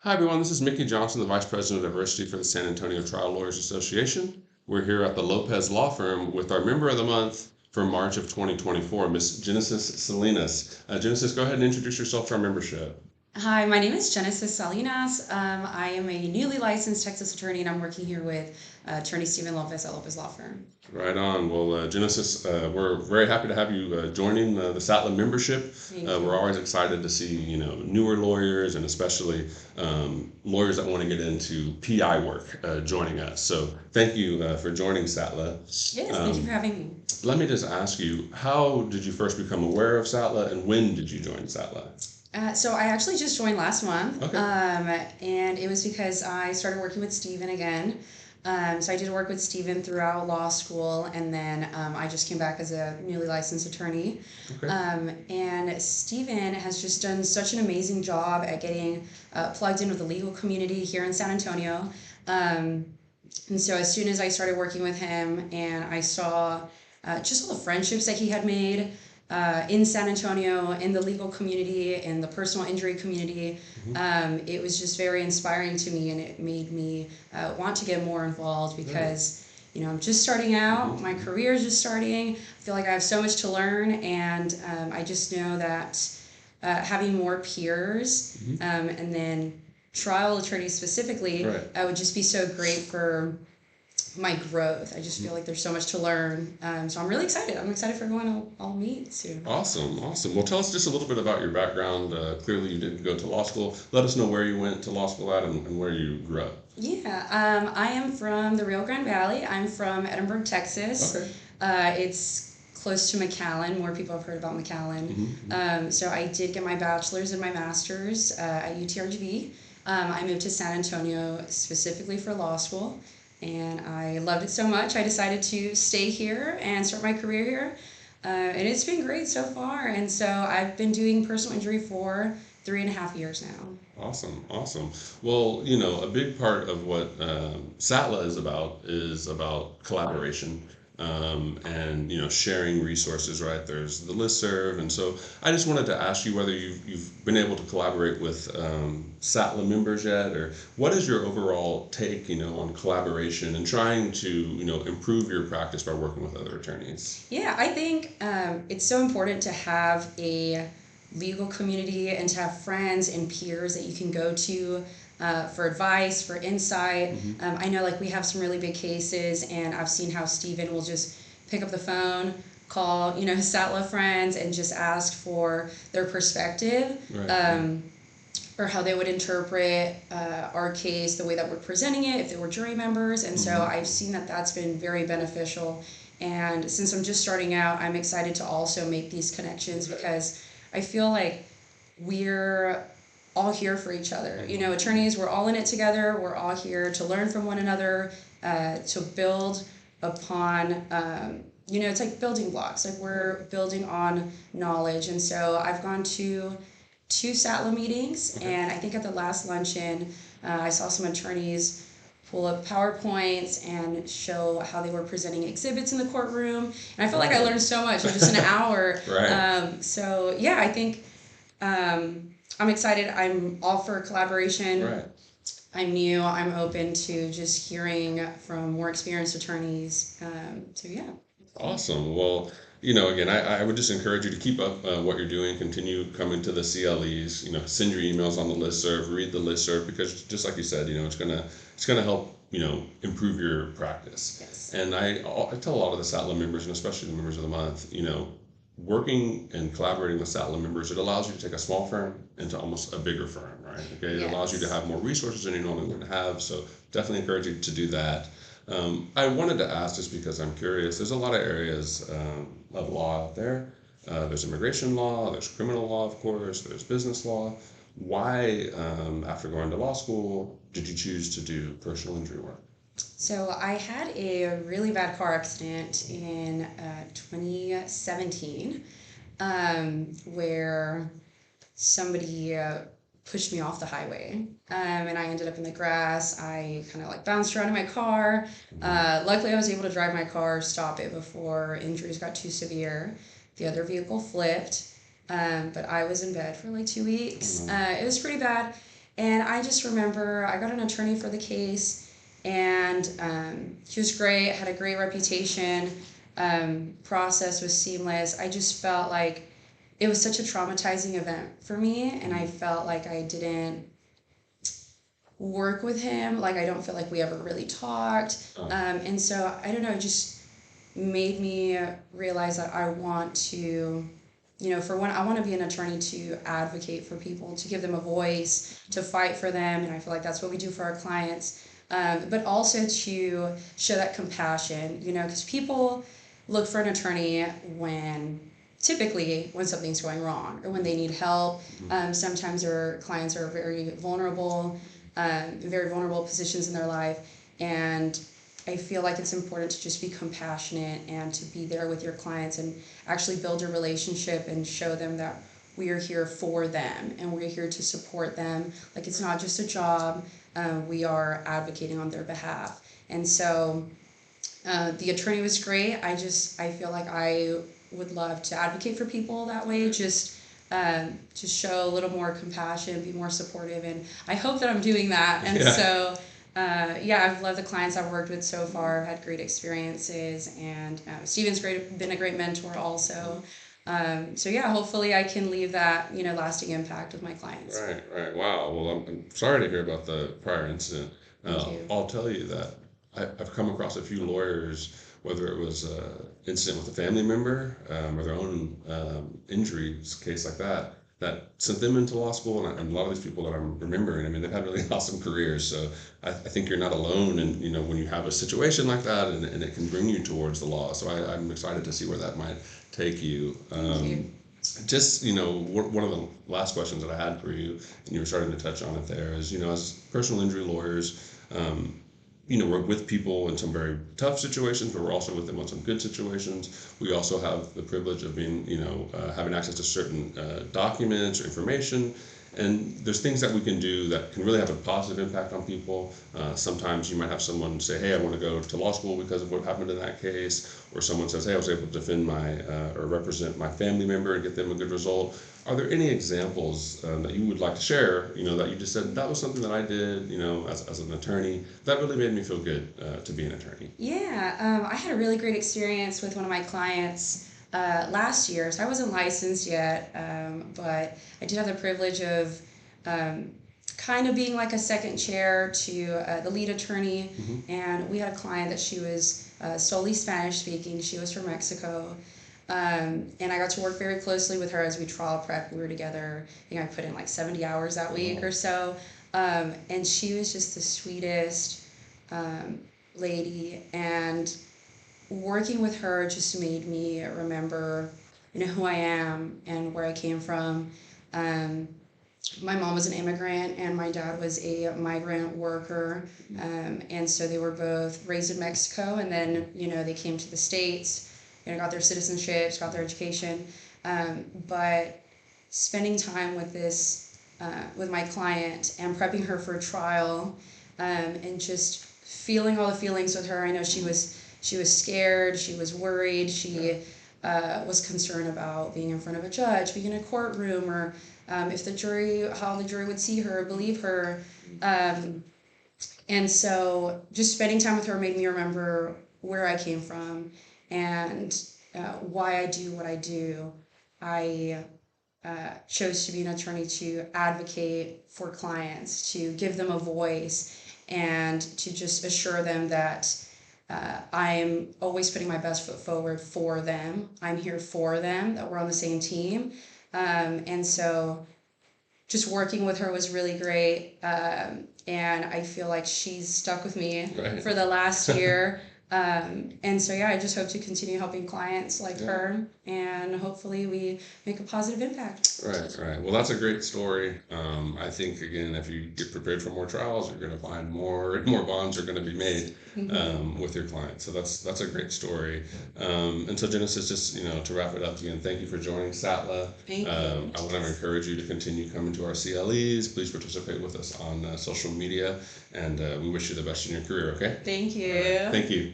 Hi, everyone. This is Mickey Johnson, the Vice President of Diversity for the San Antonio Trial Lawyers Association. We're here at the Lopez Law Firm with our Member of the Month for March of 2024, Ms. Genesis Salinas. Genesis, go ahead and introduce yourself to our membership. Hi, my name is Genesis Salinas. I am a newly licensed Texas attorney, and I'm working here with attorney Stephen Lopez at Lopez Law Firm. Right on. Well, Genesis, we're very happy to have you joining the SATLA membership. We're always excited to see newer lawyers and especially lawyers that want to get into PI work joining us. So thank you for joining SATLA. Yes, thank you for having me. Let me just ask you, how did you first become aware of SATLA, and when did you join SATLA? So I actually just joined last month, Okay. And it was because I started working with Stephen again. So I did work with Stephen throughout law school, and then I just came back as a newly licensed attorney. Okay. And Stephen has just done such an amazing job at getting plugged in with the legal community here in San Antonio. And so as soon as I started working with him and I saw just all the friendships that he had made in San Antonio, in the legal community, in the personal injury community, it was just very inspiring to me, and it made me want to get more involved because, I'm just starting out, my career is just starting. I feel like I have so much to learn, and I just know that having more peers and then trial attorneys specifically would just be so great for my growth. I just feel like there's so much to learn. So I'm really excited. I'm excited for everyone I'll meet soon. Awesome. Well, tell us just a little bit about your background. Clearly you didn't go to law school. Let us know where you went to law school at and where you grew up. Yeah, I am from the Rio Grande Valley. I'm from Edinburgh, Texas. Okay. It's close to McAllen. More people have heard about McAllen. So I did get my bachelor's and my master's at UTRGV. I moved to San Antonio specifically for law school, and I loved it so much I decided to stay here and start my career here. And it's been great so far. And so I've been doing personal injury for 3.5 years now. Awesome. Well, a big part of what SATLA is about collaboration. And sharing resources, right? There's the listserv, and so I just wanted to ask you whether you've been able to collaborate with SATLA members yet, or what is your overall take, on collaboration and trying to improve your practice by working with other attorneys. Yeah, I think it's so important to have a legal community and to have friends and peers that you can go to for advice, for insight. I know we have some really big cases, and I've seen how Stephen will just pick up the phone, call his SATLA friends, and just ask for their perspective, or how they would interpret our case, the way that we're presenting it, if they were jury members. And so I've seen that that's been very beneficial. And since I'm just starting out, I'm excited to also make these connections because I feel like we're all here for each other. Attorneys, we're all in it together. We're all here to learn from one another, to build upon, it's like building blocks. We're building on knowledge. And so I've gone to 2 SATLA meetings, and I think at the last luncheon, I saw some attorneys pull up PowerPoints and show how they were presenting exhibits in the courtroom. And I felt like I learned so much in just an hour. So yeah, I think I'm excited. I'm all for collaboration. I'm new. I'm open to just hearing from more experienced attorneys. So yeah. Awesome. Well, again, I would just encourage you to keep up what you're doing. Continue coming to the CLEs. Send your emails on the listserv. Read the listserv because, just like you said, it's gonna help improve your practice. Yes. And I tell a lot of the SATLA members, and especially the members of the month, working and collaborating with SATLA members, it allows you to take a small firm into almost a bigger firm, right? Okay, it allows you to have more resources than you normally would have. So definitely encourage you to do that. I wanted to ask, just because I'm curious, there's a lot of areas of law out there. There's immigration law, there's criminal law, of course, there's business law. Why, after going to law school, did you choose to do personal injury work? So I had a really bad car accident in 2017 where somebody pushed me off the highway, and I ended up in the grass. I kind of bounced around in my car. Luckily, I was able to drive my car, stop it before injuries got too severe. The other vehicle flipped, but I was in bed for 2 weeks. It was pretty bad. And I just remember I got an attorney for the case, and he was great, had a great reputation. Process was seamless. I just felt like it was such a traumatizing event for me, and I felt like I didn't work with him. Like, I don't feel like we ever really talked. And so, I don't know, it just made me realize that I want to, for one, I want to be an attorney to advocate for people, to give them a voice, to fight for them. And I feel like that's what we do for our clients. But also to show that compassion, because people look for an attorney typically when something's going wrong or when they need help. Sometimes our clients are very vulnerable positions in their life. And I feel like it's important to just be compassionate and to be there with your clients and actually build a relationship and show them that we are here for them and we're here to support them. Like, it's not just a job, we are advocating on their behalf. And so the attorney was great. I feel like I would love to advocate for people that way, just show a little more compassion, be more supportive, and I hope that I'm doing that. And so I've loved the clients I've worked with so far. I've had great experiences, and Steven's been a great mentor also. Hopefully I can leave that lasting impact with my clients. Right. Wow. Well, I'm sorry to hear about the prior incident. Thank you. I'll tell you that I've come across a few lawyers, whether it was an incident with a family member or their own injury case like that sent them into law school. And a lot of these people that I'm remembering, I mean, they've had really awesome careers. So I think you're not alone. And, when you have a situation like that, and it can bring you towards the law. So I'm excited to see where that might take you. Thank you. Just, one of the last questions that I had for you, and you were starting to touch on it there, is, as personal injury lawyers, we're with people in some very tough situations, but we're also with them on some good situations. We also have the privilege of being, having access to certain documents or information. And there's things that we can do that can really have a positive impact on people. Sometimes you might have someone say, hey, I want to go to law school because of what happened in that case. Or someone says, hey, I was able to defend or represent my family member and get them a good result. Are there any examples that you would like to share, that you just said, that was something that I did, as an attorney, that really made me feel good to be an attorney? Yeah, I had a really great experience with one of my clients last year. So I wasn't licensed yet, but I did have the privilege of kind of being like a second chair to the lead attorney. And we had a client that she was solely Spanish speaking. She was from Mexico. And I got to work very closely with her as we trial prep. We were together. I think I put in like 70 hours that week or so. And she was just the sweetest lady. And working with her just made me remember, who I am and where I came from. My mom was an immigrant and my dad was a migrant worker. And so they were both raised in Mexico, and then, they came to the States, got their citizenships, got their education. But spending time with with my client and prepping her for a trial, and just feeling all the feelings with her. I know she was scared, she was worried, she was concerned about being in front of a judge, being in a courtroom, or how the jury would see her, believe her. And so just spending time with her made me remember where I came from and why I do what I do. I chose to be an attorney to advocate for clients, to give them a voice, and to just assure them that I'm always putting my best foot forward for them. I'm here for them, that we're on the same team. And so just working with her was really great. And I feel like she's stuck with me for the last year. And so, I just hope to continue helping clients like her, and hopefully we make a positive impact. Right. Well, that's a great story. I think, again, if you get prepared for more trials, you're going to find more bonds are going to be made with your clients. So that's a great story. And so, Genesis, just, to wrap it up again, thank you for joining SATLA. Thank you. I want to encourage you to continue coming to our CLEs. Please participate with us on social media, and we wish you the best in your career, okay? Thank you. Right. Thank you.